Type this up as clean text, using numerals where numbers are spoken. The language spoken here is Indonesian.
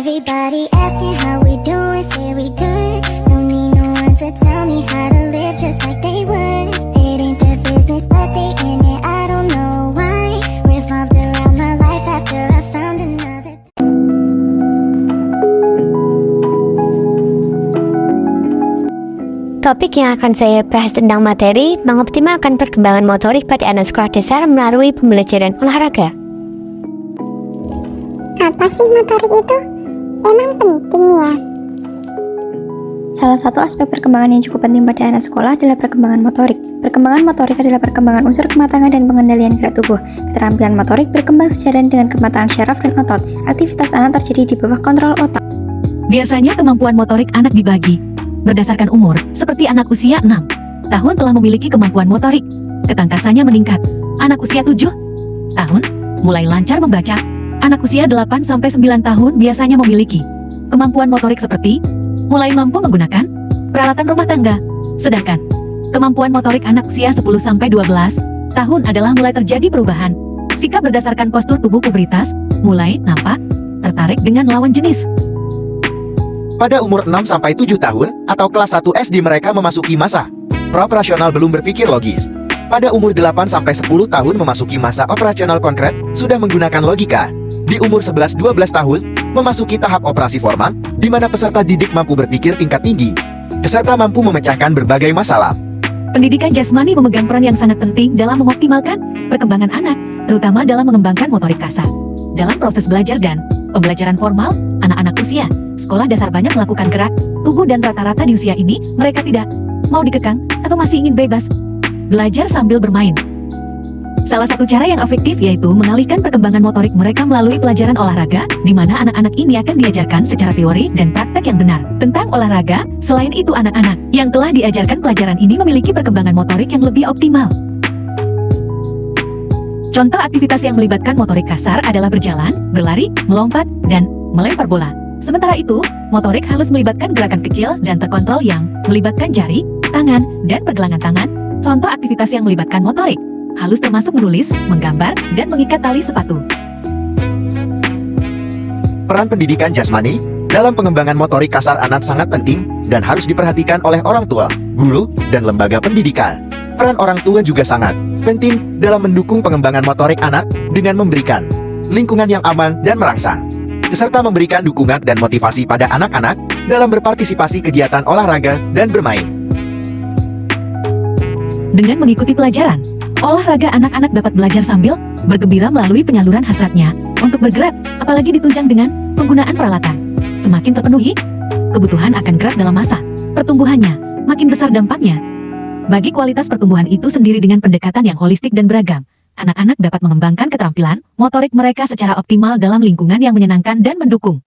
Everybody asking how we doing, say we good. Don't need no one to tell me how to live just like they would. It ain't their business, but they in it, I don't know why. Revolved around my life after I found another. Topik yang akan saya bahas tentang materi mengoptimalkan perkembangan motorik pada anak sekolah dasar melalui pembelajaran olahraga. Apa sih motorik itu? Emang penting ya? Salah satu aspek perkembangan yang cukup penting pada anak sekolah adalah perkembangan motorik. Perkembangan motorik adalah perkembangan unsur kematangan dan pengendalian gerak tubuh. Keterampilan motorik berkembang sejalan dengan kematangan syaraf dan otot. Aktivitas anak terjadi di bawah kontrol otak. Biasanya kemampuan motorik anak dibagi berdasarkan umur, seperti anak usia 6 tahun telah memiliki kemampuan motorik. Ketangkasannya meningkat. Anak usia 7 tahun mulai lancar membaca. Anak usia 8-9 tahun biasanya memiliki kemampuan motorik seperti mulai mampu menggunakan peralatan rumah tangga. Sedangkan kemampuan motorik anak usia 10-12 tahun adalah mulai terjadi perubahan sikap berdasarkan postur tubuh pubertas, mulai nampak tertarik dengan lawan jenis. Pada umur 6-7 tahun atau kelas 1 SD mereka memasuki masa pra-operasional belum berpikir logis. Pada umur 8-10 tahun memasuki masa operasional konkret, sudah menggunakan logika. Di umur 11-12 tahun, memasuki tahap operasi formal, di mana peserta didik mampu berpikir tingkat tinggi. Peserta mampu memecahkan berbagai masalah. Pendidikan jasmani memegang peran yang sangat penting dalam mengoptimalkan perkembangan anak, terutama dalam mengembangkan motorik kasar. Dalam proses belajar dan pembelajaran formal, anak-anak usia sekolah dasar banyak melakukan gerak tubuh dan rata-rata di usia ini, mereka tidak mau dikekang atau masih ingin bebas belajar sambil bermain. Salah satu cara yang efektif yaitu mengalihkan perkembangan motorik mereka melalui pelajaran olahraga, di mana anak-anak ini akan diajarkan secara teori dan praktek yang benar tentang olahraga. Selain itu, anak-anak yang telah diajarkan pelajaran ini memiliki perkembangan motorik yang lebih optimal. Contoh aktivitas yang melibatkan motorik kasar adalah berjalan, berlari, melompat, dan melempar bola. Sementara itu, motorik halus melibatkan gerakan kecil dan terkontrol yang melibatkan jari, tangan, dan pergelangan tangan. Contoh aktivitas yang melibatkan motorik halus termasuk menulis, menggambar, dan mengikat tali sepatu. Peran pendidikan jasmani dalam pengembangan motorik kasar anak sangat penting dan harus diperhatikan oleh orang tua, guru, dan lembaga pendidikan. Peran orang tua juga sangat penting dalam mendukung pengembangan motorik anak dengan memberikan lingkungan yang aman dan merangsang, serta memberikan dukungan dan motivasi pada anak-anak dalam berpartisipasi kegiatan olahraga dan bermain. Dengan mengikuti pelajaran olahraga, anak-anak dapat belajar sambil bergembira melalui penyaluran hasratnya untuk bergerak, apalagi ditunjang dengan penggunaan peralatan. Semakin terpenuhi kebutuhan akan gerak dalam masa pertumbuhannya, makin besar dampaknya bagi kualitas pertumbuhan itu sendiri. Dengan pendekatan yang holistik dan beragam, anak-anak dapat mengembangkan keterampilan motorik mereka secara optimal dalam lingkungan yang menyenangkan dan mendukung.